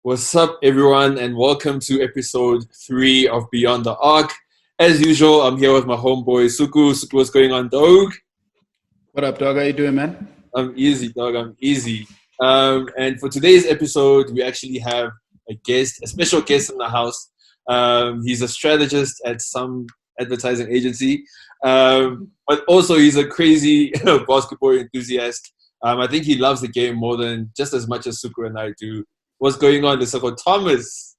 What's up, everyone, and welcome to episode 3 of Beyond the Arc. As usual, I'm here with my homeboy Suku. Suku, what's going on, dog? What up, dog? How you doing, man? I'm easy, dog. I'm easy. And for today's episode, we actually have a special guest in the house. He's a strategist at some advertising agency, but also he's a crazy basketball enthusiast. I think he loves the game more than just as much as Suku and I do. What's going on, Lesego Thomas?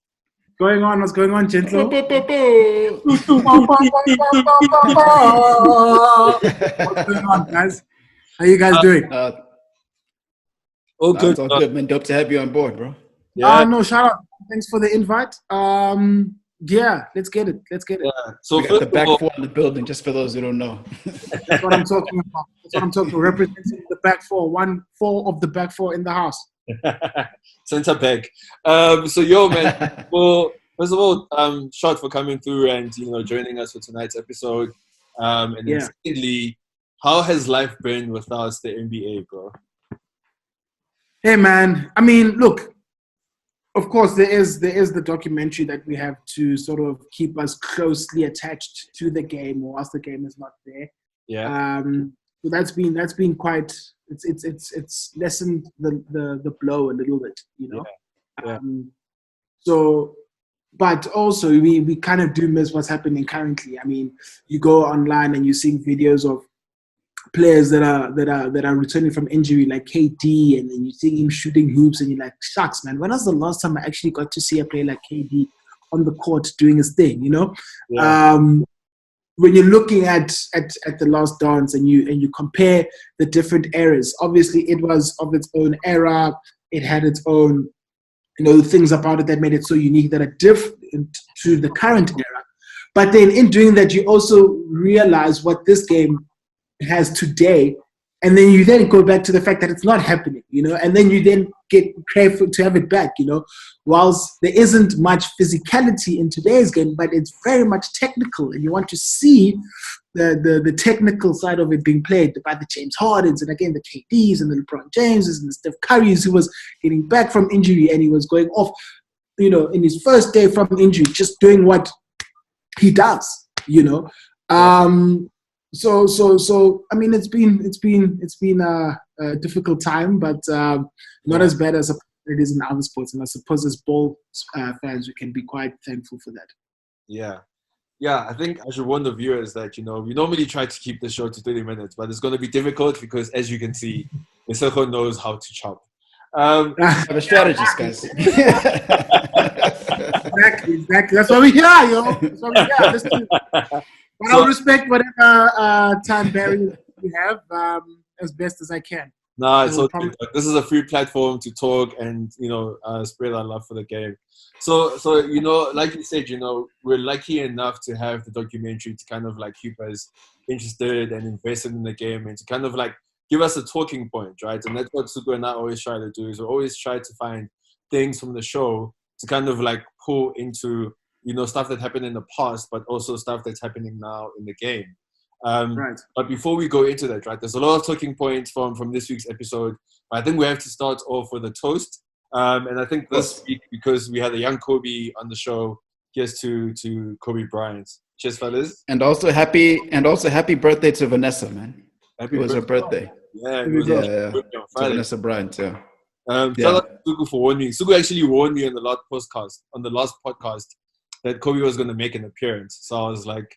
What's going on, gentle? What's going on, guys? How you guys doing? All It's good. all good, man. Dope to have you on board, bro. Yeah. No, shout out. Thanks for the invite. Yeah, let's get it. Yeah. So We got first the back of all, four in the building, just for those who don't know. That's what I'm talking about. Representing the back four. 4 of the back four in the house. center back. So yo, man. Well, first of all, shout for coming through and joining us for tonight's episode. And then Yeah. secondly, how has life been without the NBA, bro? Hey, man. I mean, look. Of course, there is the documentary that we have to sort of keep us closely attached to the game, whilst the game is not there. Yeah. So that's been quite. It's lessened the blow a little bit, you know. Yeah. So, but also we kind of do miss what's happening currently. I mean, you go online and you're seeing videos of players that are returning from injury, like KD, and then you see him shooting hoops, and you're like, shucks, man. When was the last time I actually got to see a player like KD on the court doing his thing? You know. Yeah. When you're looking at the Last Dance and you compare the different eras, obviously it was of its own era. It had its own, things about it that made it so unique that are different to the current era. But then in doing that, you also realize what this game has today. And then you then go back to the fact that it's not happening, and then you then get careful to have it back, whilst there isn't much physicality in today's game, but it's very much technical, and you want to see the technical side of it being played by the James Hardens, and again, the KDs and the LeBron Jameses and the Steph Currys, who was getting back from injury, and he was going off, in his first day from injury, just doing what he does, So I mean, it's been a difficult time, but not as bad as it is in other sports. And I suppose as ball fans, we can be quite thankful for that. Yeah. I think I should warn the viewers that we normally try to keep the show to 30 minutes, but it's going to be difficult because, as you can see, Lesego knows how to chop. I'm a strategist, guys. Exactly. That's why we're here, yo. That's why we're here. Listen. But I'll respect whatever time barrier we have as best as I can. No, it's okay. This is a free platform to talk and spread our love for the game. So like you said, we're lucky enough to have the documentary to kind of like keep us interested and invested in the game and to kind of like give us a talking point, right? And that's what Suku and I always try to do. Is we always try to find things from the show to kind of like pull into stuff that happened in the past, but also stuff that's happening now in the game. Right. But before we go into that, right, there's a lot of talking points from this week's episode. I think we have to start off with a toast. And I think this week, because we had a young Kobe on the show, here's to Kobe Bryant. Cheers, fellas. And also happy birthday to Vanessa, man. Happy It was her birthday. Yeah, it was Yeah. birthday on To Friday. Vanessa Bryant, yeah. Shout out to Suku for warning me. Suku actually warned me on the last podcast, that Kobe was going to make an appearance. So I was like,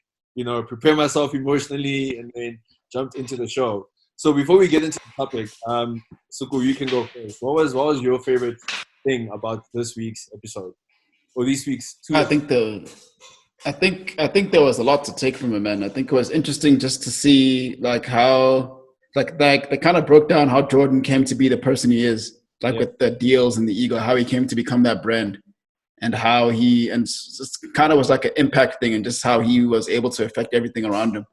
prepare myself emotionally and then jumped into the show. So before we get into the topic, Suku, you can go first. What was your favorite thing about this week's episode? Or this week's two? I think there was a lot to take from it, man. I think it was interesting just to see like how they kind of broke down how Jordan came to be the person he is, with the deals and the ego, how he came to become that brand. And how he just kind of was like an impact thing, and just how he was able to affect everything around him.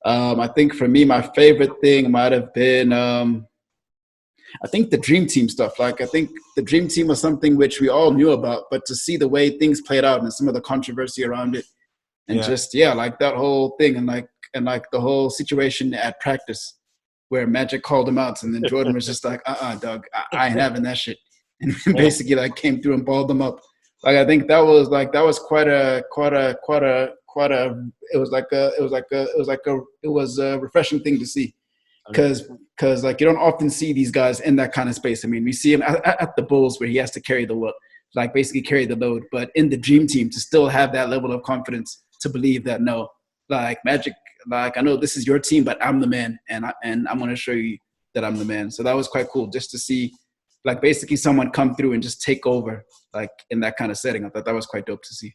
I think for me, my favorite thing might have been, I think the Dream Team stuff. Like, I think the Dream Team was something which we all knew about, but to see the way things played out and some of the controversy around it, and like that whole thing, and like the whole situation at practice where Magic called him out, and then Jordan was just like, dog, I ain't having that shit. and basically like came through and balled them up. Like I think that was quite a refreshing thing to see, because like you don't often see these guys in that kind of space. I mean, we see him at the Bulls where he has to carry the load, like basically carry the load, but in the dream team to still have that level of confidence to believe that no, like Magic, like I know this is your team, but I'm the man, and I'm going to show you that I'm the man. So that was quite cool just to see, like basically someone come through and just take over, like in that kind of setting. I thought that was quite dope to see.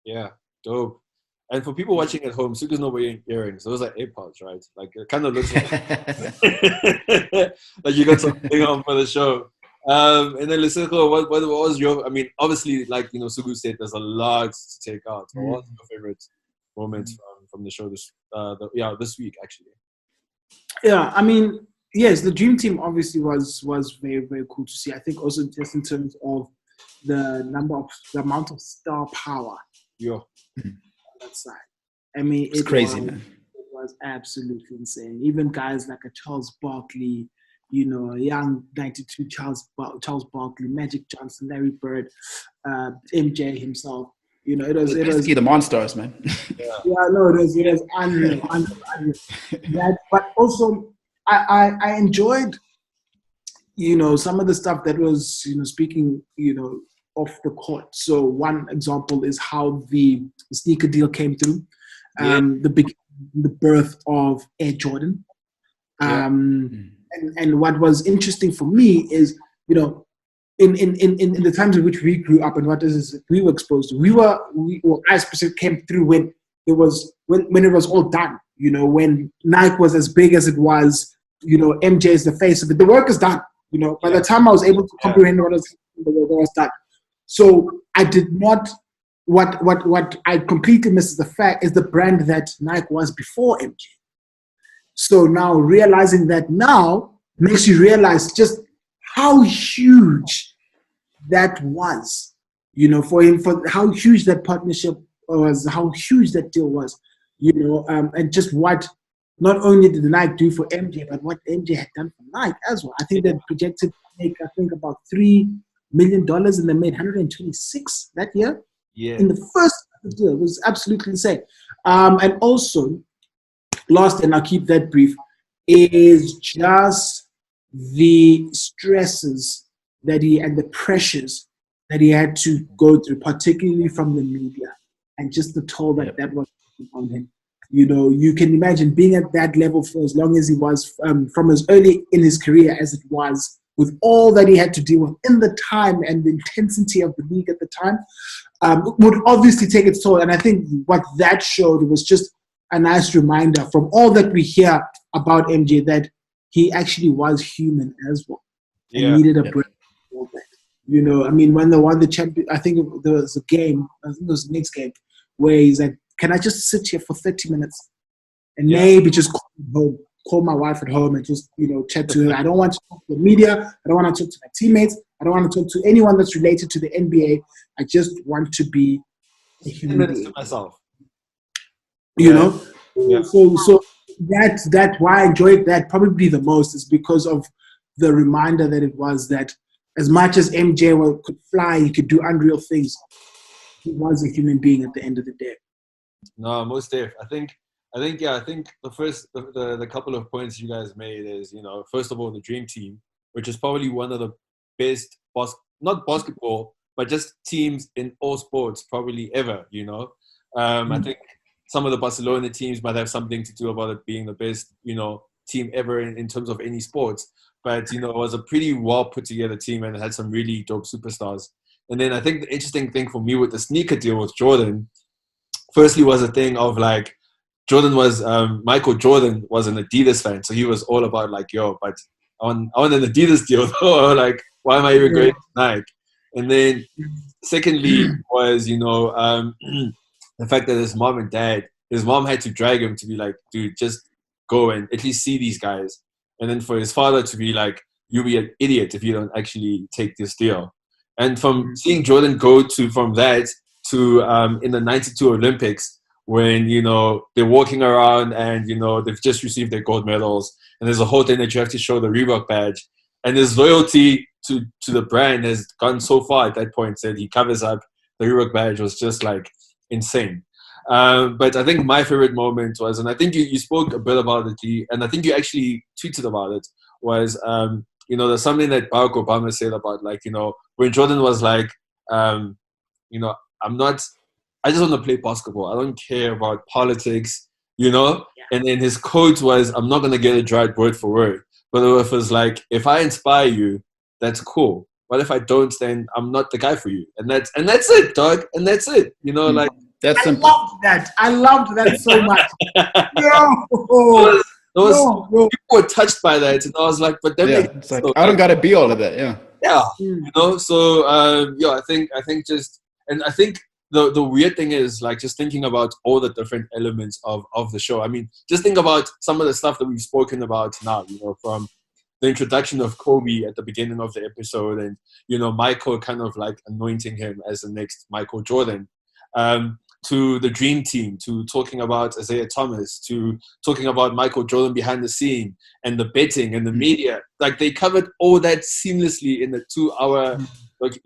Yeah, dope. And for people watching at home, Suku's not wearing earrings. Those are AirPods, right? Like it kind of looks like like you got something on for the show. And then Lesego, what was your? I mean, obviously, like Suku said, there's a lot to take out. What was your favorite moment from the show this week actually? Yeah, I mean, yes, the dream team obviously was very, very cool to see. I think also just in terms of the amount of star power. Yeah. On that side. I mean, it's crazy, man. It was absolutely insane. Even guys like a Charles Barkley, a young 92 Charles Barkley, Magic Johnson, Larry Bird, MJ himself. It was the Monstars, man. Yeah, no, it was unreal. That, but also, I enjoyed, some of the stuff that was, speaking, off the court. So one example is how the sneaker deal came through, the birth of Air Jordan. And what was interesting for me is, in the times in which we grew up and we were exposed to, I specifically came through when it was all done. When Nike was as big as it was, MJ is the face of it. The work is done. By the time I was able to comprehend what was done. So I did not. What I completely missed the fact is the brand that Nike was before MJ. So now realizing that now makes you realize just how huge that was, for him, for how huge that partnership was, how huge that deal was, and just what not only did Nike do for MJ, but what MJ had done for Nike as well. I think they projected to make, about $3 million, and they made 126 that year. Yeah. In the first deal, it was absolutely insane. And also, last, and I'll keep that brief, is just the stresses and the pressures that he had to go through, particularly from the media, and just the toll that was on him. You can imagine being at that level for as long as he was, from as early in his career as it was, with all that he had to deal with in the time and the intensity of the league at the time, would obviously take its toll. And I think what that showed was just a nice reminder from all that we hear about MJ that he actually was human as well. And needed a break. I mean, when they won the champion, I think there was a game, I think it was the next game, where he's like, can I just sit here for 30 minutes and maybe just call my wife at home and just, chat to her. I don't want to talk to the media. I don't want to talk to my teammates. I don't want to talk to anyone that's related to the NBA. I just want to be a human being. To myself. So that's why I enjoyed that probably the most, is because of the reminder that it was that as much as MJ could fly, he could do unreal things, he was a human being at the end of the day. No, most def. I think the first the couple of points you guys made is, first of all, the dream team, which is probably one of the best not basketball, but just teams in all sports probably ever. I think some of the Barcelona teams might have something to do about it being the best, team ever in terms of any sports. But, it was a pretty well put together team and it had some really dope superstars. And then I think the interesting thing for me with the sneaker deal with Jordan, firstly was a thing of like, Michael Jordan was an Adidas fan. So he was all about like, but I want an Adidas deal though. Like, why am I even going to Nike? And then secondly was, the fact that his mom had to drag him to be like, dude, just go and at least see these guys. And then for his father to be like, you'll be an idiot if you don't actually take this deal. And from seeing Jordan go from that to in the 92 Olympics, when, they're walking around and, they've just received their gold medals and there's a whole thing that you have to show the Reebok badge and his loyalty to the brand has gone so far at that point. Said he covers up the Reebok badge was just like insane. But I think my favorite moment was, and I think you spoke a bit about it, G, and I think you actually tweeted about it, was, there's something that Barack Obama said about, like, when Jordan was like, I just want to play basketball. I don't care about politics, Yeah. And then his quote was, I'm not going to get it right word for word. But it was like, if I inspire you, that's cool. But if I don't, then I'm not the guy for you. And that's it, dog. And that's it. Like. That's I loved that. I loved that so much. People were touched by that, and I was like, "But then it's like I don't gotta be all of that." Yeah. So I think just, and I think the weird thing is, like, just thinking about all the different elements of the show. I mean, just think about some of the stuff that we've spoken about now. From the introduction of Kobe at the beginning of the episode, and Michael kind of like anointing him as the next Michael Jordan. To the Dream Team, to talking about Lesego Thomas, to talking about Michael Jordan behind the scene, and the betting and the media. Like, they covered all that seamlessly in the 2 hour. Like,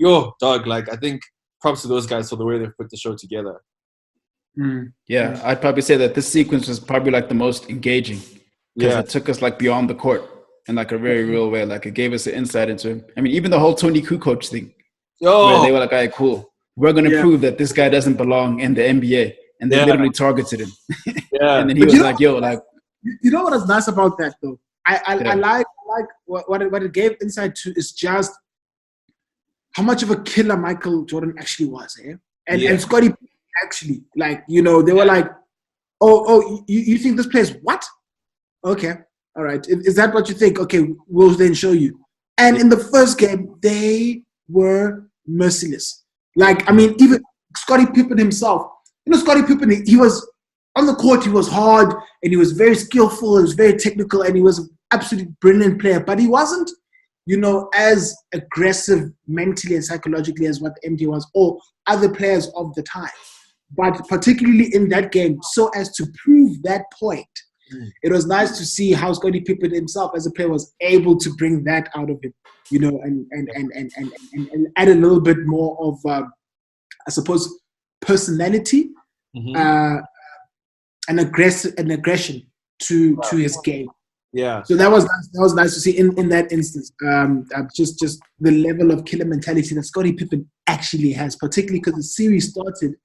I think props to those guys for the way they've put the show together. Yeah, I'd probably say that this sequence was probably like the most engaging, because it took us like beyond the court in like a very real way. Like, it gave us an insight into him. I mean, even the whole Tony Kukoc thing, where they were like, all right, cool. We're going to prove that this guy doesn't belong in the NBA. And they literally targeted him. And then he was like, like... You know what is nice about that, though? I like what it gave insight to is just how much of a killer Michael Jordan actually was. And Scottie actually, like, they were like, oh, you think this plays what? Okay, all right. Is that what you think? Okay, we'll then show you. And in the first game, they were merciless. Like, I mean, even Scottie Pippen himself, Scottie Pippen, he was on the court, he was hard, and he was very skillful, he was very technical, and he was an absolutely brilliant player. But he wasn't, as aggressive mentally and psychologically as what MJ was, or other players of the time. But particularly in that game, so as to prove that point, it was nice to see how Scottie Pippen himself as a player was able to bring that out of him. And add a little bit more of, I suppose, personality and aggression to his game. Yeah. So that was nice. That was nice to see in that instance. Just the level of killer mentality that Scottie Pippen actually has, particularly because the series started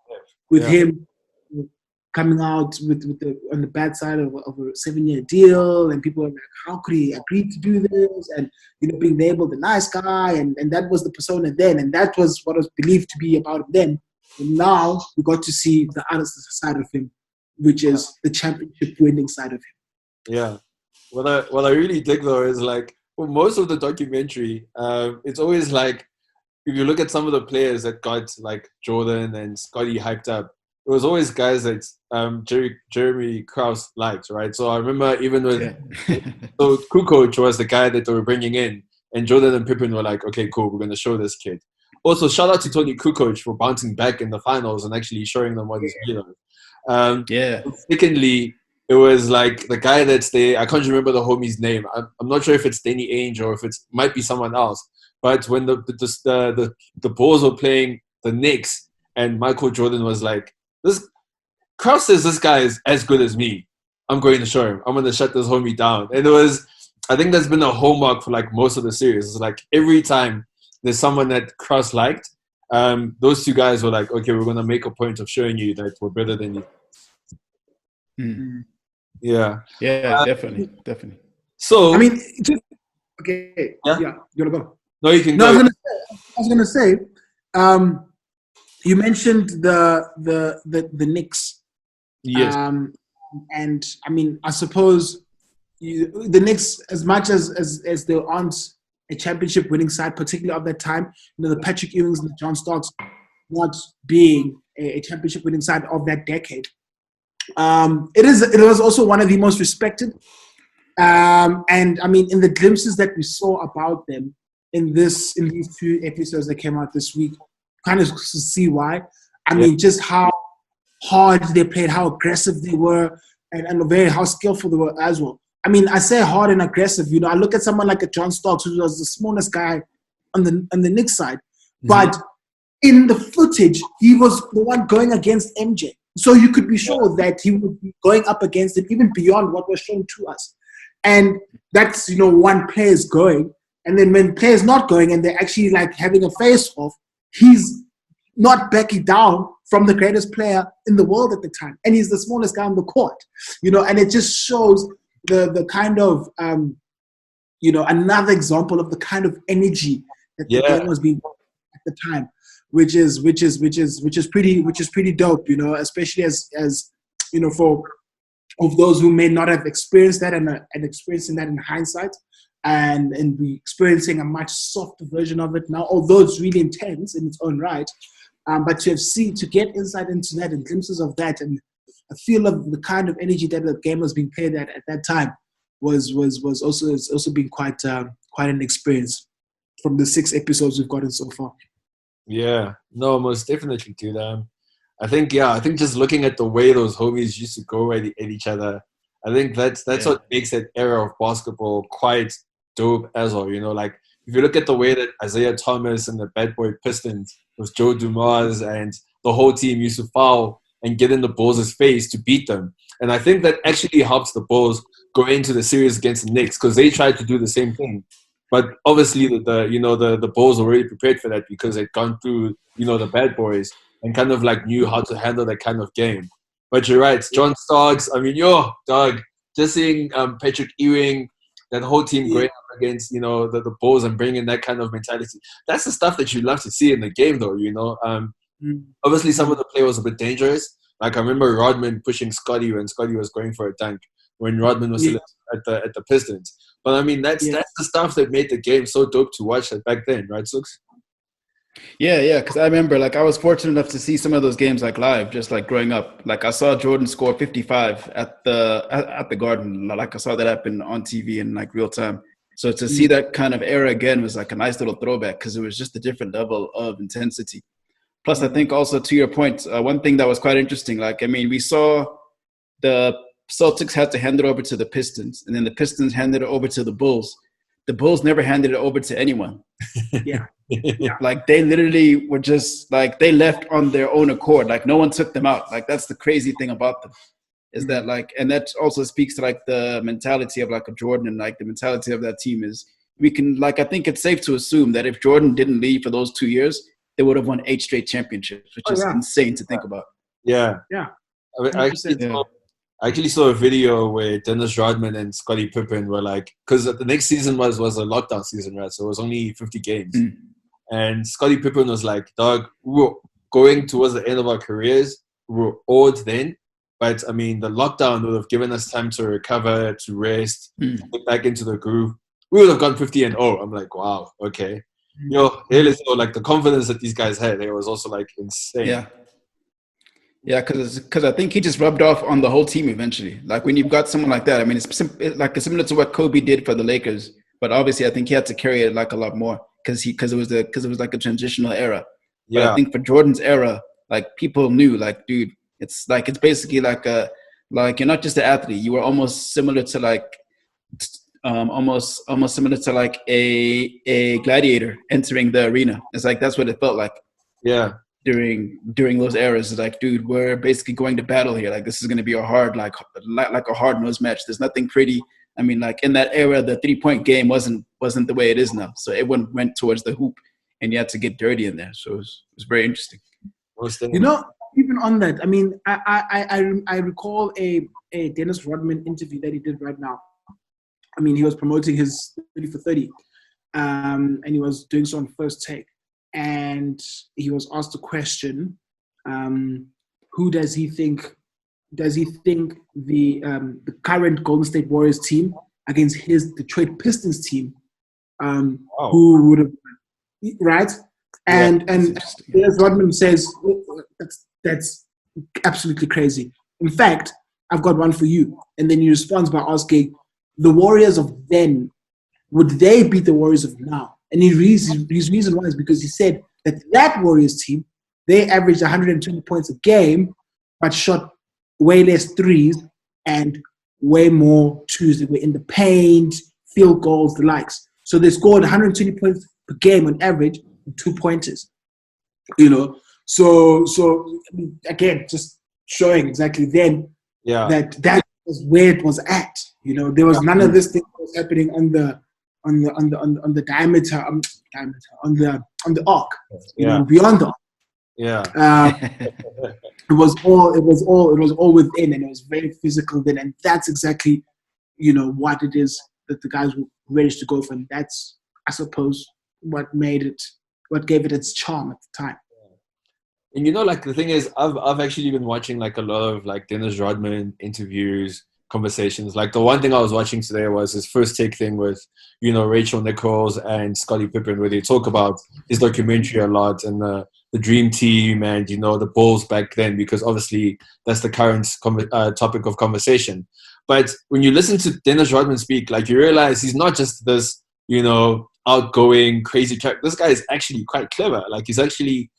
with him coming out on the bad side of a 7-year deal, and people were like, how could he agree to do this? And being labeled the nice guy, and that was the persona then, and that was what was believed to be about him then. And now we got to see the other side of him, which is the championship winning side of him. Yeah. What I really dig, though, is like, for most of the documentary, it's always like, if you look at some of the players that got like Jordan and Scottie hyped up, it was always guys that Jeremy Krause liked, right? So I remember even with so Kukoc was the guy that they were bringing in, and Jordan and Pippen were like, okay, cool, we're going to show this kid. Also, shout out to Tony Kukoc for bouncing back in the finals and actually showing them what he's good at. Secondly, it was like the guy that's there. I can't remember the homie's name. I'm not sure if it's Danny Ainge or if it might be someone else. But when the Bulls were playing the Knicks, and Michael Jordan was like, Krause says this guy is as good as me. I'm going to show him. I'm going to shut this homie down. And I think that's been a hallmark for like most of the series. It's like every time there's someone that Krause liked, those two guys were like, okay, we're going to make a point of showing you that we're better than you. Yeah. Yeah, definitely. So, I mean, okay. Yeah. You want to go? No, you can go. I was going to say, you mentioned the Knicks. Yes. And I mean, I suppose the Knicks, as much as they aren't a championship winning side, particularly of that time, the Patrick Ewings and the John Starks not being a championship winning side of that decade. It was also one of the most respected. And I mean, in the glimpses that we saw about them in these 2 episodes that came out this week, kind of to see why. I mean, just how hard they played, how aggressive they were, and how skillful they were as well. I mean, I say hard and aggressive. I look at someone like a John Starks, who was the smallest guy the Knicks side, but in the footage, he was the one going against MJ. So you could be sure that he would be going up against it even beyond what was shown to us. And that's, one player's going. And then when player's not going and they're actually like having a face-off, he's not backing down from the greatest player in the world at the time. And he's the smallest guy on the court, and it just shows the kind of, another example of the kind of energy that the game was being at the time. Which is pretty dope, especially as for of those who may not have experienced that and experiencing that in hindsight, and be experiencing a much softer version of it now, although it's really intense in its own right. But to get insight into that and glimpses of that and a feel of the kind of energy that the game was being played at that time was also been quite an experience from the 6 episodes we've gotten so far. Yeah, no, most definitely, dude. I think just looking at the way those homies used to go at each other, I think that's what makes that era of basketball quite dope as well. Like if you look at the way that Lesego Thomas and the Bad Boy Pistons with Joe Dumars and the whole team used to foul and get in the Bulls' face to beat them, and I think that actually helps the Bulls go into the series against the Knicks because they tried to do the same thing. But obviously, the Bulls were already prepared for that because they'd gone through, the bad boys and kind of like knew how to handle that kind of game. But you're right, John Starks. I mean, dog, just seeing Patrick Ewing, that whole team going up against, the Bulls and bringing that kind of mentality. That's the stuff that you love to see in the game, though. Obviously, some of the play was a bit dangerous. Like I remember Rodman pushing Scotty when Scotty was going for a dunk when Rodman was still at the Pistons. But I mean, that's the stuff that made the game so dope to watch back then, right, Sooks? Yeah, because I remember, like, I was fortunate enough to see some of those games like live, just like growing up. Like I saw Jordan score 55 at the Garden. Like I saw that happen on TV in like real time. So to see that kind of era again was like a nice little throwback because it was just a different level of intensity. Plus, I think also to your point, one thing that was quite interesting, like, I mean, we saw the Celtics had to hand it over to the Pistons, and then the Pistons handed it over to the Bulls. The Bulls never handed it over to anyone. Yeah. Like they literally were just like they left on their own accord. Like no one took them out. Like that's the crazy thing about them is that like, and that also speaks to like the mentality of like a Jordan and like the mentality of that team is we can like, I think it's safe to assume that if Jordan didn't leave for those 2 years, they would have won 8 straight championships, which is insane to think about. Yeah. I actually saw a video where Dennis Rodman and Scottie Pippen were like, because the next season was a lockdown season, right? So it was only 50 games. And Scottie Pippen was like, dog, we were going towards the end of our careers. We were old then. But, I mean, the lockdown would have given us time to recover, to rest, to get back into the groove. We would have gone 50-0. I'm like, wow, okay. Like the confidence that these guys had, it was also like insane. Yeah, because I think he just rubbed off on the whole team eventually. Like when you've got someone like that, I mean, it's like similar to what Kobe did for the Lakers, but obviously I think he had to carry it like a lot more because it was like a transitional era. But I think for Jordan's era, like people knew, like, dude, it's basically like you're not just an athlete, you were almost similar to like almost similar to like a gladiator entering the arena. It's like that's what it felt like. Yeah. During those eras, like, dude, we're basically going to battle here. Like, this is going to be a hard, like a hard-nosed match. There's nothing pretty. I mean, like in that era, the 3-point game wasn't the way it is now. So everyone went towards the hoop, and you had to get dirty in there. So it was very interesting. Even on that, I mean, I recall a Dennis Rodman interview that he did right now. I mean, he was promoting his 30 for 30, and he was doing so on First Take. And he was asked a question: who does he think the current Golden State Warriors team against his Detroit Pistons team, who would have, right? And Dennis Rodman says that's absolutely crazy. In fact, I've got one for you. And then he responds by asking, the Warriors of then, would they beat the Warriors of now? And his reason why is because he said that Warriors team, they averaged 120 points a game, but shot way less threes and way more twos. They were in the paint, field goals, the likes. So they scored 120 points per game on average, 2 pointers. You know, so I mean, again, just showing exactly then that was where it was at. You know, there was none of this thing that was happening on the diameter on the arc. You know, beyond the arc. It was all within, and it was very physical then, and that's exactly, you know, what it is that the guys were ready to go for. And that's, I suppose, what gave it its charm at the time. And you know, like the thing is, I've actually been watching like a lot of like Dennis Rodman interviews, conversations. Like the one thing I was watching today was his first take thing with, you know, Rachel Nichols and Scottie Pippen, where they talk about his documentary a lot and the dream team and, you know, the Bulls back then, because obviously that's the current topic of conversation. But when you listen to Dennis Rodman speak, like you realize he's not just this, you know, outgoing, crazy character. This guy is actually quite clever. Like he's actually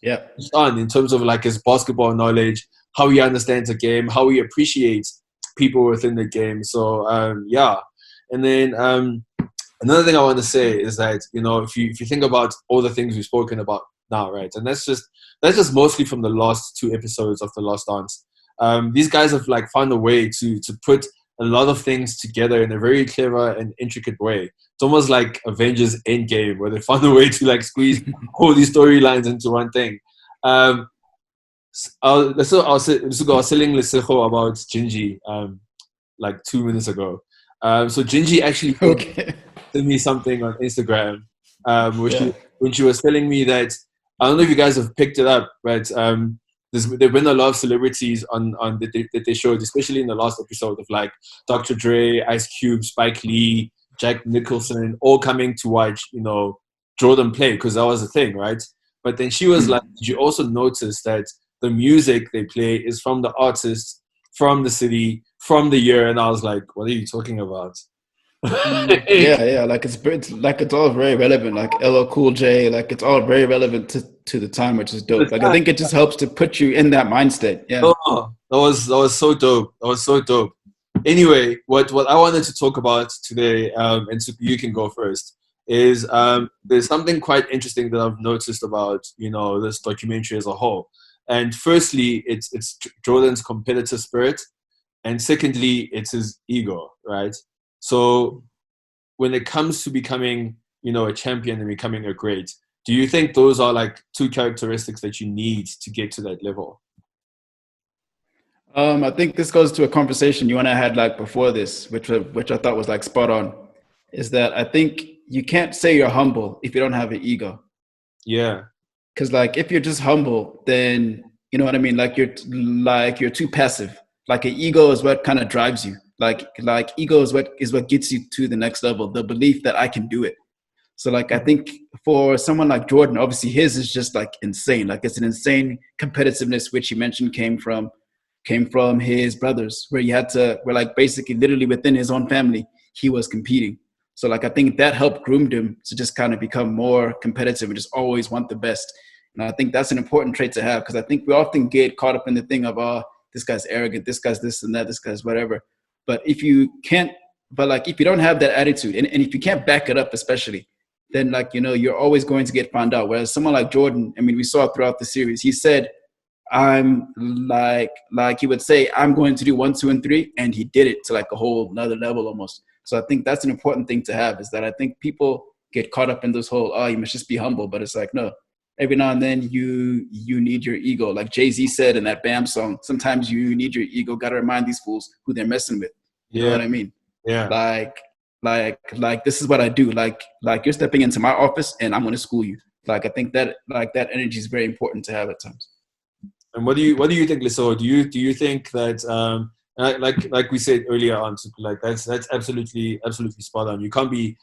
on in terms of like his basketball knowledge, how he understands the game, how he appreciates people within the game. So and then another thing I want to say is that, you know, if you think about all the things we've spoken about now, right, and that's just mostly from the last 2 episodes of The Last Dance. These guys have like found a way to put a lot of things together in a very clever and intricate way. It's almost like Avengers Endgame, where they found a way to like squeeze all these storylines into one thing. I was telling Lesego about Gingy like 2 minutes ago. So Gingy actually sent me something on Instagram, when she was telling me that, I don't know if you guys have picked it up, but there've been a lot of celebrities on that they showed, especially in the last episode, of like Dr. Dre, Ice Cube, Spike Lee, Jack Nicholson, all coming to watch, you know, Jordan play, because that was the thing, right? But then she was like, did you also notice that the music they play is from the artist, from the city, from the year? And I was like, what are you talking about? Like it's all very relevant. Like LL Cool J, like it's all very relevant to the time, which is dope. Like I think it just helps to put you in that mindset. Yeah. Oh, that was so dope. That was so dope. Anyway, what I wanted to talk about today, and so you can go first, is there's something quite interesting that I've noticed about, you know, this documentary as a whole. And firstly, it's Jordan's competitive spirit, and secondly, it's his ego, right? So when it comes to becoming, you know, a champion and becoming a great, do you think those are like 2 characteristics that you need to get to that level? I think this goes to a conversation you and I had like before this, which I thought was like spot on, is that I think you can't say you're humble if you don't have an ego. Yeah. Because like if you're just humble, then you know what I mean. Like you're too passive. Like an ego is what kind of drives you. Like ego is what gets you to the next level. The belief that I can do it. So like I think for someone like Jordan, obviously his is just like insane. Like it's an insane competitiveness, which he mentioned came from his brothers, where where like basically literally within his own family, he was competing. So like I think that helped groom him to just kind of become more competitive and just always want the best. And I think that's an important trait to have, because I think we often get caught up in the thing of, this guy's arrogant, this guy's this and that, this guy's whatever. But if you don't have that attitude, and if you can't back it up, especially, then like, you know, you're always going to get found out. Whereas someone like Jordan, I mean, we saw throughout the series, he said, I'm like he would say, I'm going to do 1, 2, and 3. And he did it to like a whole another level almost. So I think that's an important thing to have, is that I think people get caught up in this whole, you must just be humble. But it's like, no, every now and then you need your ego. Like Jay-Z said in that Bam song, sometimes you need your ego. Got to remind these fools who they're messing with. You know what I mean? Yeah. Like this is what I do. Like you're stepping into my office and I'm going to school you. Like I think that like that energy is very important to have at times. And what do you think, Lesego? Do you think that like we said earlier on, like that's absolutely spot on. You can't be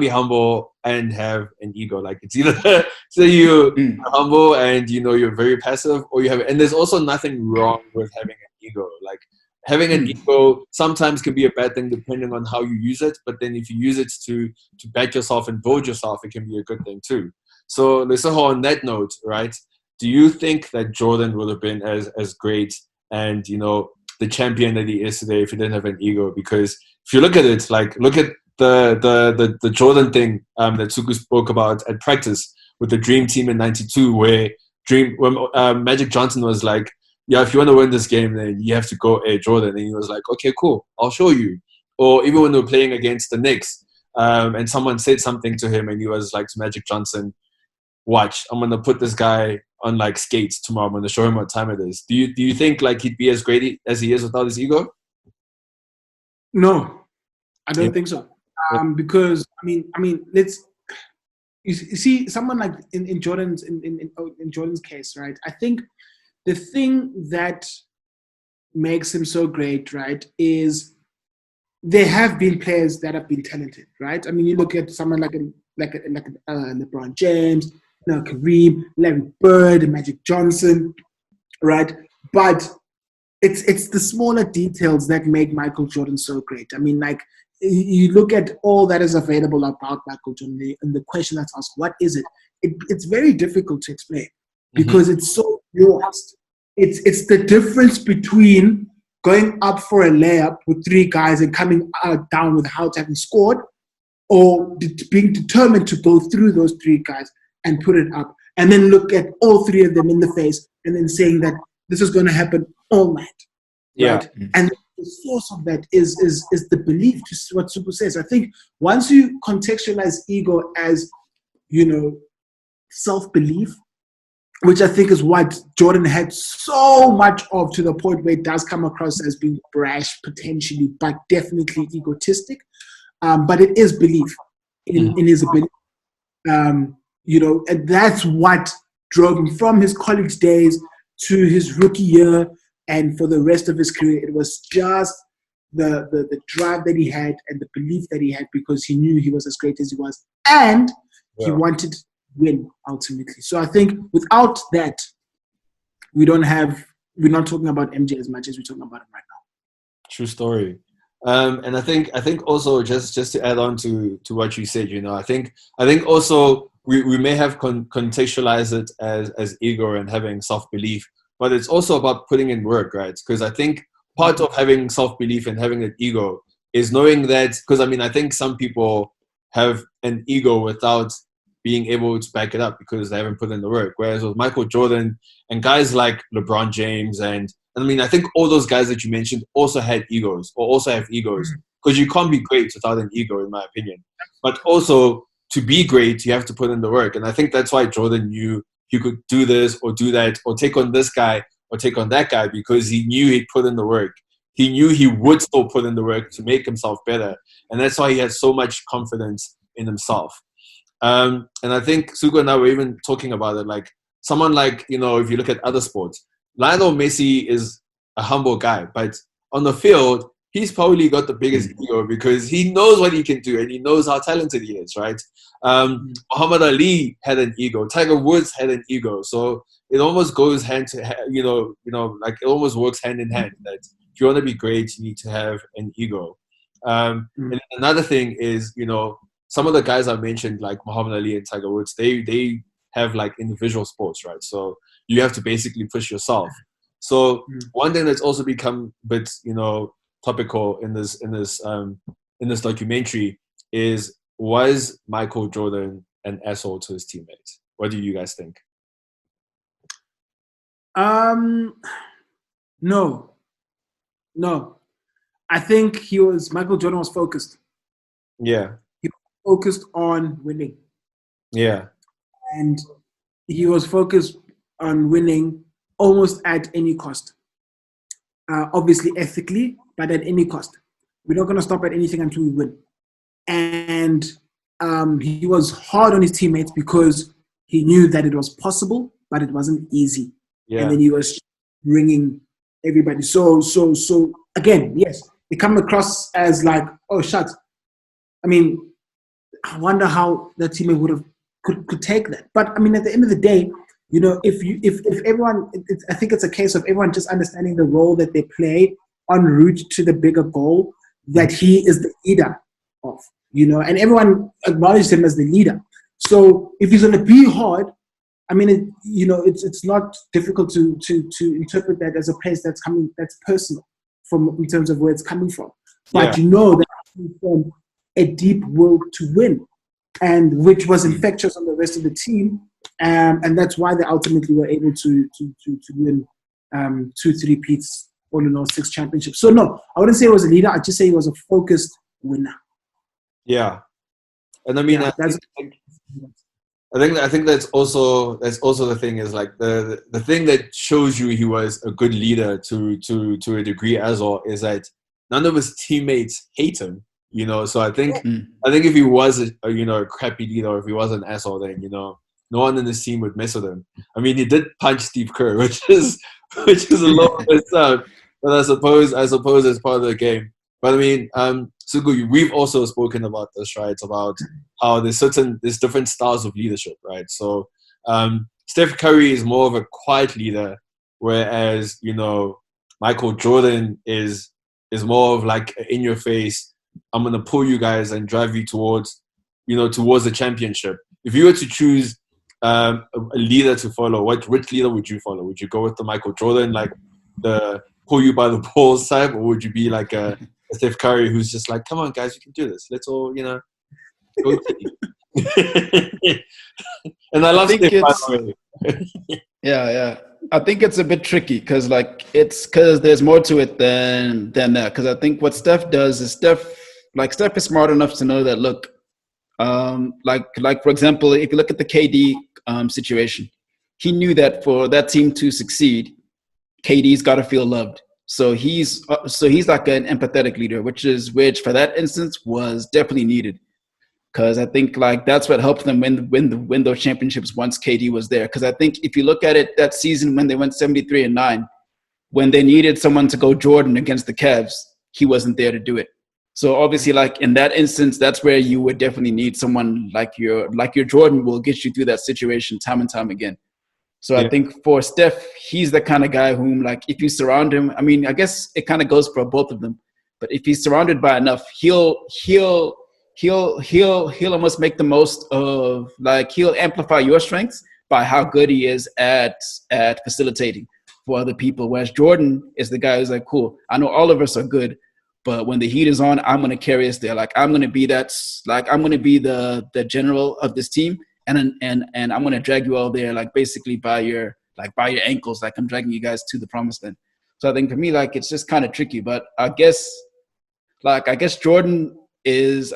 humble and have an ego. Like it's either so you're humble and, you know, you're very passive, or you have, and there's also nothing wrong with having an ego. Like having an ego sometimes can be a bad thing depending on how you use it, but then if you use it to back yourself and build yourself, it can be a good thing too. So Lesego, on that note, right, do you think that Jordan would have been as great and, you know, the champion that he is today if he didn't have an ego? Because if you look at it, like look at the Jordan thing that Suku spoke about at practice with the Dream Team in '92, where Magic Johnson was like, yeah, if you want to win this game, then you have to go Air Jordan. And he was like, okay, cool, I'll show you. Or even when they were playing against the Knicks, and someone said something to him, and he was like to Magic Johnson, watch, I'm gonna put this guy on like skates tomorrow. I'm gonna show him what time it is. Do you think like he'd be as great as he is without his ego? No, I don't think so. Because I mean, let's you see someone like in Jordan's in Jordan's case, right? I think the thing that makes him so great, right, is there have been players that have been talented, right? I mean, you look at someone like LeBron James, Kareem, Larry Bird, and Magic Johnson, right? But it's the smaller details that make Michael Jordan so great. I mean, like, you look at all that is available about Michael Jordan, and the question that's asked, what is it? It's very difficult to explain because it's so nuanced. It's the difference between going up for a layup with three guys and coming down without having scored, or being determined to go through those three guys and put it up, and then look at all three of them in the face and then saying that this is going to happen all night. Right? Yeah. And the source of that is the belief, just what Supu says. I think once you contextualize ego as, self-belief, which I think is what Jordan had so much of, to the point where it does come across as being brash potentially, but definitely egotistic. But it is belief in his ability. And that's what drove him from his college days to his rookie year and for the rest of his career. It was just the drive that he had and the belief that he had, because he knew he was as great as he was, and he wanted to win ultimately. So I think without that, we're not talking about MJ as much as we're talking about him right now. True story. And I think also just to add on to what you said, I think also we may have contextualized it as ego and having self-belief, but it's also about putting in work, right? Because I think part of having self-belief and having an ego is knowing that, because I think some people have an ego without being able to back it up because they haven't put in the work. Whereas with Michael Jordan and guys like LeBron James and I think all those guys that you mentioned also had egos, or also have egos, because you can't be great without an ego, in my opinion. But also, to be great, you have to put in the work. And I think that's why Jordan knew he could do this or do that, or take on this guy or take on that guy, because he knew he'd put in the work. He knew he would still put in the work to make himself better. And that's why he had so much confidence in himself. And I think Sugo and I were even talking about it, like someone like, if you look at other sports, Lionel Messi is a humble guy, but on the field, he's probably got the biggest ego because he knows what he can do and he knows how talented he is, right? Muhammad Ali had an ego. Tiger Woods had an ego. So it almost goes hand to hand, like it almost works hand in hand, that if you want to be great, you need to have an ego. And another thing is, some of the guys I mentioned, like Muhammad Ali and Tiger Woods, they have like individual sports, right? So you have to basically push yourself. So one thing that's also become a bit, topical in this documentary is, was Michael Jordan an asshole to his teammates? What do you guys think? No. I think Michael Jordan was focused. Yeah. He was focused on winning. Yeah. And he was focused on winning almost at any cost. Obviously ethically, but at any cost. We're not going to stop at anything until we win. And he was hard on his teammates because he knew that it was possible, but it wasn't easy. Yeah. And then he was bringing everybody. So again, yes, they come across as like, oh, shucks. I wonder how that teammate could take that. But at the end of the day, if everyone, I think it's a case of everyone just understanding the role that they play en route to the bigger goal that he is the leader of, and everyone acknowledges him as the leader. So if he's going to be hard, it's not difficult to interpret that as a place that's personal in terms of where it's coming from. But that coming from a deep will to win, and which was infectious on the rest of the team. And that's why they ultimately were able to win 2 3-peats, all in all 6 championships. So no, I wouldn't say he was a leader. I'd just say he was a focused winner. Yeah, and I mean, Yeah, I think that's also the thing is like the thing that shows you he was a good leader to a degree as well is that none of his teammates hate him, you know. So I think if he was a crappy leader, or if he was an asshole, then no one in this team would mess with him. I mean, he did punch Steve Kerr, which is a little bit sad, but I suppose it's part of the game. But I mean, Sugu, we've also spoken about this, right? About how there's different styles of leadership, right? So Steph Curry is more of a quiet leader, whereas Michael Jordan is more of like in your face. I'm gonna pull you guys and drive you towards the championship. If you were to choose a leader to follow, which leader would you follow? Would you go with the Michael Jordan, like the pull you by the balls type, or would you be like a Steph Curry who's just like, come on guys, you can do this. Let's all go. And I love Steph, by the way. Yeah. I think it's a bit tricky because there's more to it than that. Because I think what Steph does is Steph is smart enough to know that, look, like for example, if you look at the KD situation, he knew that for that team to succeed, KD's got to feel loved. So he's like an empathetic leader, which for that instance was definitely needed. Because I think that's what helped them win those championships once KD was there. Because I think if you look at it, that season when they went 73-9, when they needed someone to go Jordan against the Cavs, he wasn't there to do it. So obviously, in that instance, that's where you would definitely need someone like your Jordan will get you through that situation time and time again. So I think for Steph, he's the kind of guy whom, if you surround him, I mean, I guess it kind of goes for both of them. But if he's surrounded by enough, he'll almost make the most of, he'll amplify your strengths by how good he is at facilitating for other people. Whereas Jordan is the guy who's like, cool, I know all of us are good, but when the heat is on, I'm going to carry us there. I'm going to be I'm going to be the general of this team. And I'm going to drag you all there, basically by your ankles. I'm dragging you guys to the promised land. So I think for me, it's just kind of tricky, but I guess Jordan's is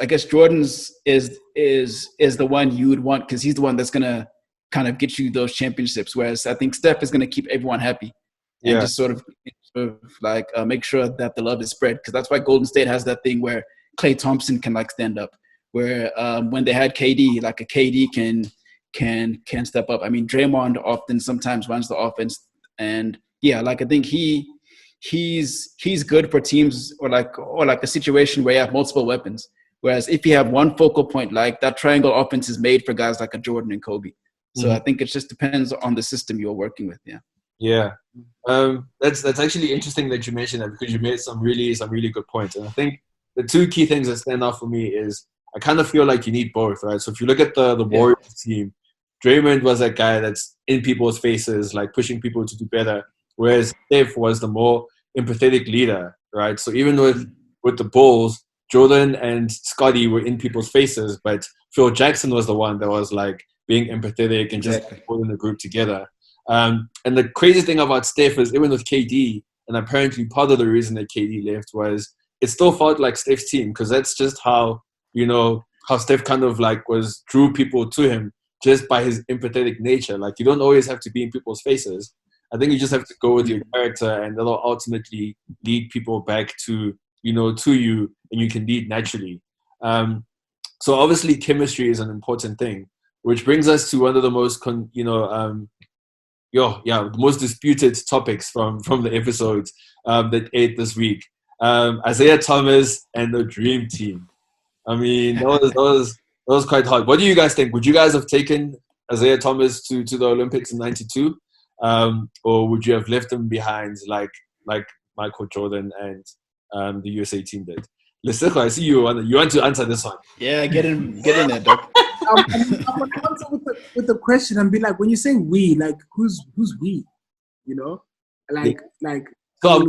the one you would want, because he's the one that's going to kind of get you those championships. Whereas I think Steph is going to keep everyone happy and just sort of make sure that the love is spread. Because that's why Golden State has that thing where Klay Thompson can stand up. Where when they had KD, a KD can step up. I mean, Draymond often sometimes runs the offense, and I think he's good for teams or a situation where you have multiple weapons. Whereas if you have one focal point, that triangle offense is made for guys like a Jordan and Kobe. So I think it just depends on the system you're working with. Yeah. That's actually interesting that you mentioned that, because you made some really good points. And I think the two key things that stand out for me is I kind of feel like you need both, right? So if you look at the Warriors team, Draymond was that guy that's in people's faces, pushing people to do better, whereas Steph was the more empathetic leader, right? So even with the Bulls, Jordan and Scottie were in people's faces, but Phil Jackson was the one that was being empathetic and just pulling the group together. And the crazy thing about Steph is, even with KD, and apparently part of the reason that KD left was it still felt like Steph's team, because that's just how Steph kind of drew people to him just by his empathetic nature. You don't always have to be in people's faces. I think you just have to go with your character, and that'll ultimately lead people back to you, and you can lead naturally. So obviously chemistry is an important thing, which brings us to one of the most the most disputed topics from the episodes that aired this week. Isaiah Thomas and the Dream Team. I mean, that was quite hard. What do you guys think? Would you guys have taken Isaiah Thomas to the Olympics in '92, or would you have left him behind like Michael Jordan and the USA team did? Lesego, I see you want to answer this one. Yeah, get in there, Doc. I'm going to answer with the question and be when you say we, who's we? So in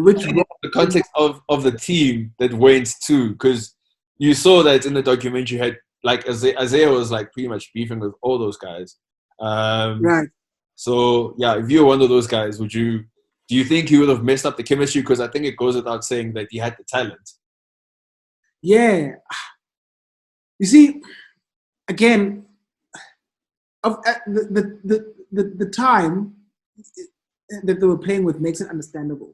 the context of the team that went to, because you saw that in the documentary. Had like Isaiah was like pretty much beefing with all those guys. Right. So yeah, if you were one of those guys, do you think he would have messed up the chemistry? Because I think it goes without saying that he had the talent. Yeah. You see, again, the time that they were playing with makes it understandable.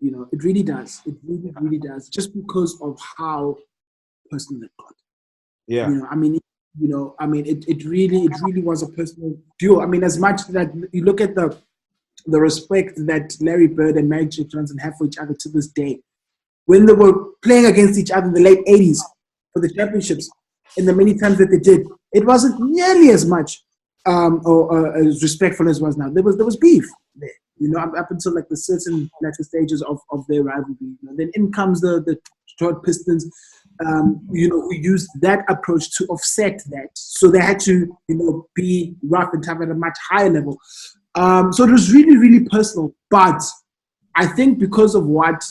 You know, it really does. It really, really does. Just because of how personal it got. Yeah. You know, I mean, it really was a personal duel. I mean, as much that you look at the respect that Larry Bird and Magic Johnson have for each other to this day. When they were playing against each other in the late 80s for the championships, and the many times that they did, it wasn't nearly as much or as respectful as it was now. There was beef there, you know, up until like the certain latter stages of their rivalry. You know? Then in comes the Detroit Pistons, you know, who used that approach to offset that. So they had to, you know, be rough and tough at a much higher level. So it was really, really personal. But I think because of what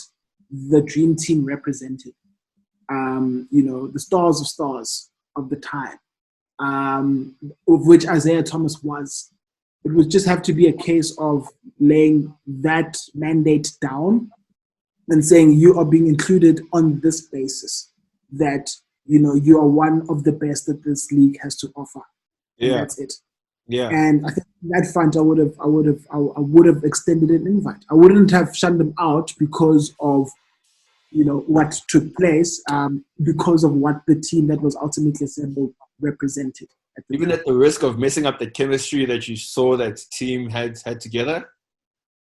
the Dream Team represented, you know, the stars of stars of the time, of which Isaiah Thomas was, it would just have to be a case of laying that mandate down and saying you are being included on this basis, that, you know, you are one of the best that this league has to offer. And that's it. Yeah. And I think in that front, I would have extended an invite. I wouldn't have shunned them out because of, you know, what took place, because of what the team that was ultimately assembled represented. Even at the risk of messing up the chemistry that you saw that team had together?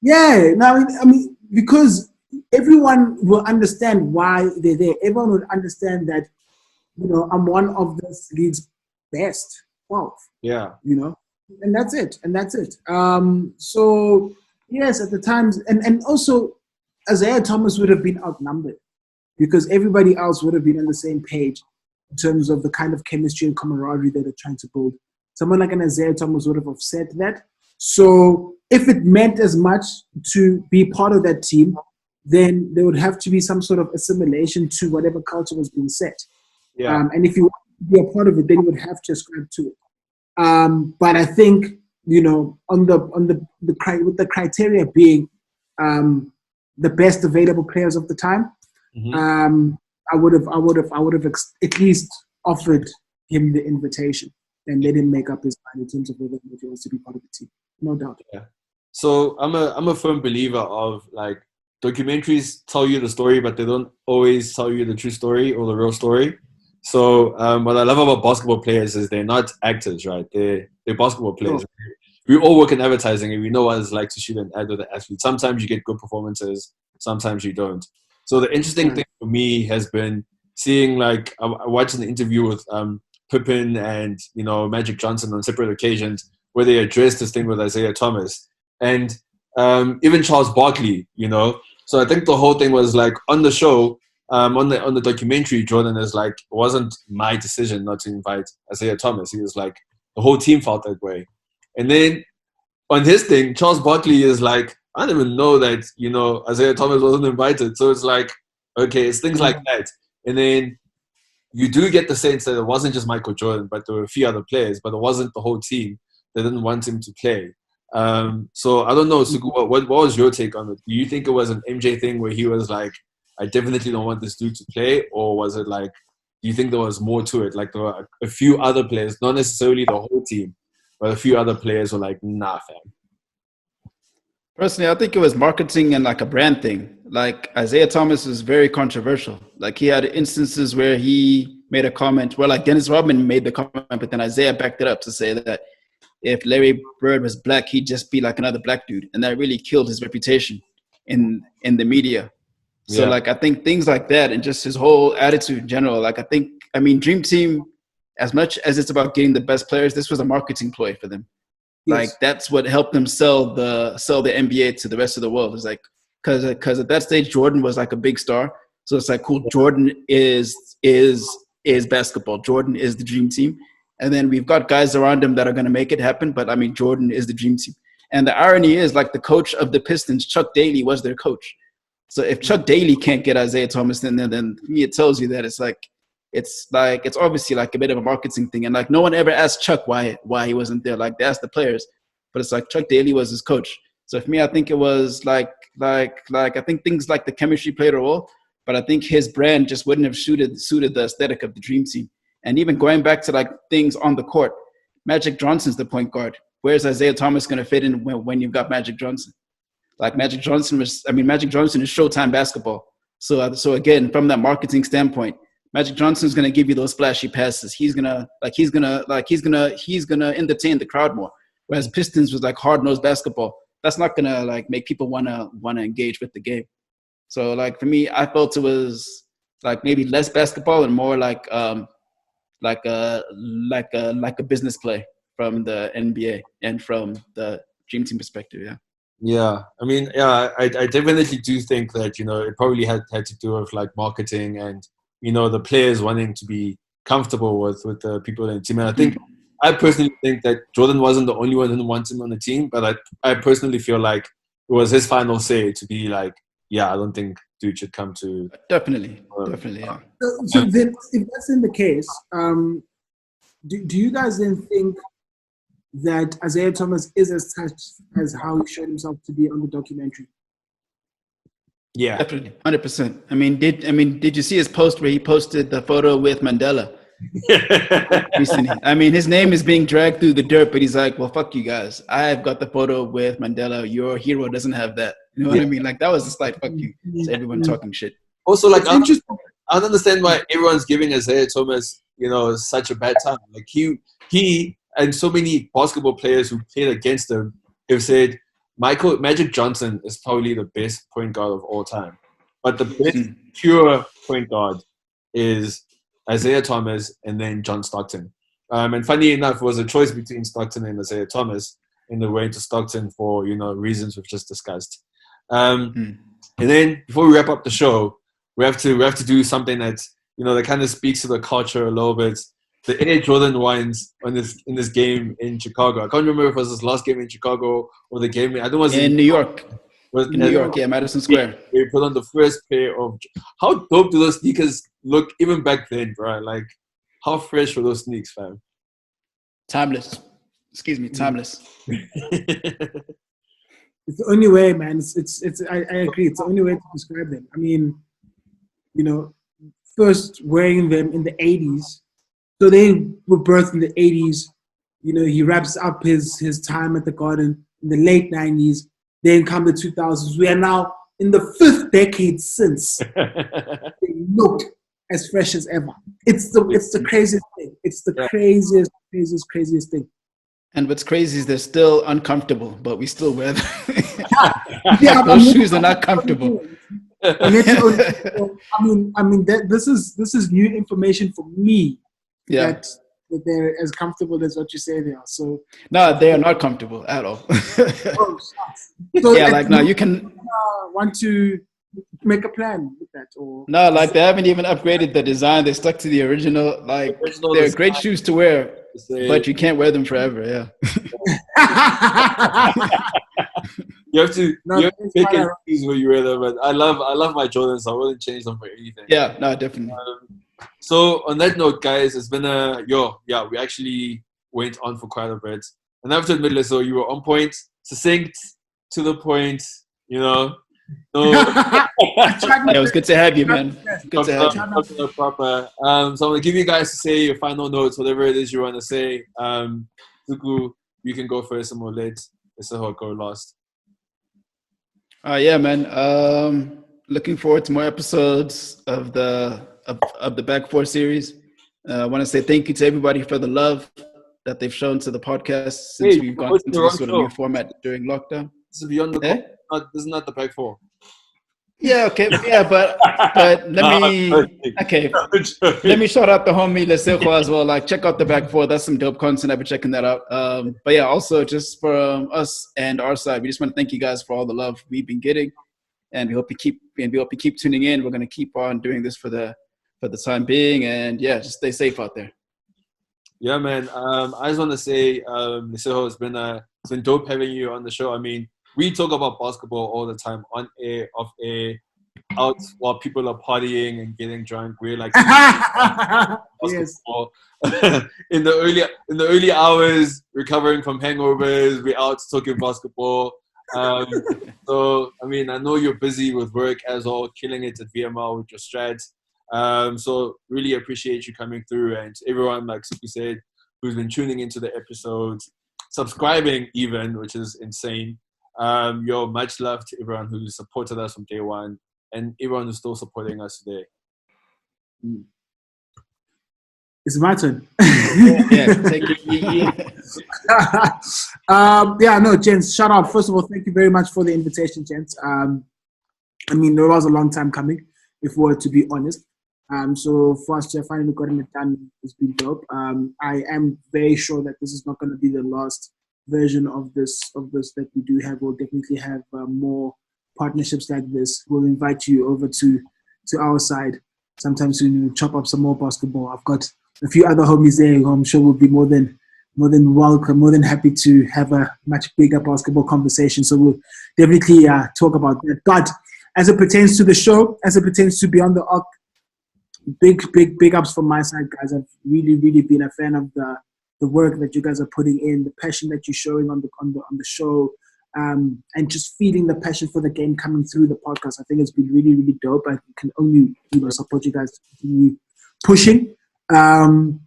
Yeah. No, I mean, because everyone will understand why they're there. Everyone would understand that, you know, I'm one of this league's best 12. Yeah. You know? And that's it. So, yes, at the times, and also Isaiah Thomas would have been outnumbered because everybody else would have been on the same page in terms of the kind of chemistry and camaraderie that they're trying to build. Someone like an Isaiah Thomas would have offset that. So if it meant as much to be part of that team, then there would have to be some sort of assimilation to whatever culture was being set. Yeah. And if you want to be a part of it, then you would have to ascribe to it. But I think, you know, with the criteria being the best available players of the time, I would have at least offered him the invitation and let him make up his mind in terms of whether he wants to be part of the team. No doubt. Yeah. So I'm a firm believer of, like, documentaries tell you the story, but they don't always tell you the true story or the real story. So what I love about basketball players is they're not actors, right? They're basketball players. Oh. We all work in advertising, and we know what it's like to shoot an ad with an athlete. Sometimes you get good performances, sometimes you don't. So the interesting thing for me has been seeing, like, I watched an interview with Pippen and, you know, Magic Johnson on separate occasions where they addressed this thing with Isaiah Thomas and even Charles Barkley, you know. So I think the whole thing was like on the show. On the documentary, Jordan is like, it wasn't my decision not to invite Isaiah Thomas. He was like, the whole team felt that way. And then on his thing, Charles Barkley is like, I didn't even know that, you know, Isaiah Thomas wasn't invited. So it's like, okay, it's things like that. And then you do get the sense that it wasn't just Michael Jordan, but there were a few other players, but it wasn't the whole team that didn't want him to play. So I don't know, Sugu, what was your take on it? Do you think it was an MJ thing where he was like, I definitely don't want this dude to play? Or was it like, do you think there was more to it? Like there were a few other players, not necessarily the whole team, but a few other players were like, nah, fam. Personally, I think it was marketing and like a brand thing. Like Isaiah Thomas is very controversial. Like he had instances where he made a comment where like Dennis Rodman made the comment, but then Isaiah backed it up to say that if Larry Bird was black, he'd just be like another black dude. And that really killed his reputation in the media. So, like, I think things like that and just his whole attitude in general, like, I mean, Dream Team, as much as it's about getting the best players, this was a marketing ploy for them. Yes. Like, that's what helped them sell the NBA to the rest of the world. It's like, because at that stage, Jordan was like a big star. So it's like, cool, Jordan is basketball. Jordan is the Dream Team. And then we've got guys around him that are going to make it happen. But, I mean, Jordan is the Dream Team. And the irony is, like, the coach of the Pistons, Chuck Daly, was their coach. So if Chuck Daly can't get Isaiah Thomas, then it tells you that it's like it's obviously like a bit of a marketing thing. And like no one ever asked Chuck why he wasn't there. Like they asked the players, but it's like Chuck Daly was his coach. So for me, I think it was like I think things like the chemistry played a role, but I think his brand just wouldn't have suited the aesthetic of the dream team. And even going back to like things on the court, Magic Johnson's the point guard. Where's Isaiah Thomas going to fit in when you've got Magic Johnson? Like Magic Johnson is Showtime basketball. So again, from that marketing standpoint, Magic Johnson's going to give you those flashy passes. He's gonna entertain the crowd more. Whereas Pistons was like hard-nosed basketball. That's not gonna like make people wanna engage with the game. So like for me, I felt it was like maybe less basketball and more like a business play from the NBA and from the dream team perspective. Yeah. Yeah, I mean, yeah, I definitely do think that, you know, it probably had to do with like marketing and, you know, the players wanting to be comfortable with the people in the team. And I personally think that Jordan wasn't the only one who wanted him on the team, but I personally feel like it was his final say to be like, yeah, I don't think dude should come to. Definitely, yeah. So then, if that's in the case, do you guys then think that Isaiah Thomas is as touched as how he showed himself to be on the documentary? Yeah, definitely, 100%. I mean, did you see his post where he posted the photo with Mandela recently? I mean, his name is being dragged through the dirt, but he's like, well, fuck you guys. I've got the photo with Mandela. Your hero doesn't have that. You know what I mean? Like, that was just like, fuck you. It's everyone talking shit. Also, like, I don't understand why everyone's giving Isaiah Thomas, you know, such a bad time. Like, he and so many basketball players who played against him have said Magic Johnson is probably the best point guard of all time. But the best pure point guard is Isaiah Thomas and then John Stockton. And funny enough, it was a choice between Stockton and Isaiah Thomas, and they went to Stockton for, you know, reasons we've just discussed. And then before we wrap up the show, we have to do something that, you know, that kind of speaks to the culture a little bit. The Air Jordan ones in this game in Chicago. I can't remember if it was his last game in Chicago or the game. I don't know. In New York. New York, yeah, Madison Square. They put on the first pair of. How dope do those sneakers look even back then, bro? Like, how fresh were those sneaks, fam? Timeless. Excuse me, timeless. It's the only way, man. I agree. It's the only way to describe them. I mean, you know, first wearing them in the 80s. So they were birthed in the 80s. You know, he wraps up his time at the Garden in the late 90s. Then come the 2000s. We are now in the 5th decade since. They look as fresh as ever. It's the craziest thing. It's the craziest thing. And what's crazy is they're still uncomfortable, but we still wear them. Those shoes are not comfortable. I mean, this is new information for me. Yeah. That they're as comfortable as what you say they are. So no, they are not comfortable at all. So yeah, like no, you can want to make a plan with that, or no, like they haven't even upgraded the design. They stuck to the original. Like they're great shoes to wear, but you can't wear them forever. Yeah. You have to pick and choose where you wear them. But I love my Jordans. I wouldn't change them for anything. Yeah, no, definitely. So on that note, guys, it's been we actually went on for quite a bit. And I have to admit, Lesego, you were on point, succinct, to the point, you know. So, it was good to have you, man. Good to have you. Proper. So I'm going to give you guys to say your final notes, whatever it is you want to say. Zuku, you can go first and we'll let Lesego go last. Yeah, man. Looking forward to more episodes of the Back Four series. I want to say thank you to everybody for the love that they've shown to the podcast since we've gone into this sort of new format during lockdown. This is beyond the this is not the Back Four. Yeah, okay. Yeah, but let me shout out the homie Lesego as well. Like, check out the Back Four. That's some dope content. I've been checking that out. But yeah, also just for us and our side, we just want to thank you guys for all the love we've been getting, and we hope you keep tuning in. We're gonna keep on doing this for the time being, and yeah, just stay safe out there. Yeah, man. I just want to say, Lesego, it's been dope having you on the show. I mean, we talk about basketball all the time, on air, off air. out while people are partying and getting drunk. We're like Yes. in the early hours, recovering from hangovers. We're out talking basketball. So I mean, I know you're busy with work as well, killing it at VML with your strats. So really appreciate you coming through, and everyone, like Suki said, who's been tuning into the episodes, subscribing even, which is insane. Yo, much love to everyone who's supported us from day one, and everyone who's still supporting us today. It's my turn. Yeah, take it. Yeah, no, gents, shout out. First of all, thank you very much for the invitation, gents. I mean, it was a long time coming, if we were to be honest. So for us to have finally gotten it done, it's been dope. I am very sure that this is not going to be the last version of this that we do have. We'll definitely have more partnerships like this. We'll invite you over to our side sometimes to chop up some more basketball. I've got a few other homies there who I'm sure will be more than welcome, more than happy to have a much bigger basketball conversation. So we'll definitely talk about that. But as it pertains to the show, as it pertains to Beyond the Arc, big ups from my side, guys. I've really been a fan of the work that you guys are putting in, the passion that you're showing on the show, and just feeling the passion for the game coming through the podcast. I think it's been really dope. I can only support you guys to continue pushing. And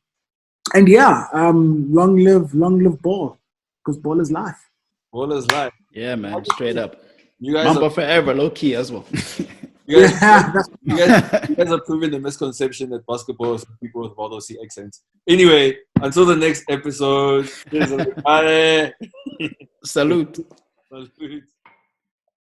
yeah, long live ball, because ball is life. Ball is life. Yeah, man, straight up. You guys Mamba forever, low key as well. You guys are proving the misconception that basketball is for people with Valdo C accents. Anyway, until the next episode, cheers, everybody. Salute. Salute.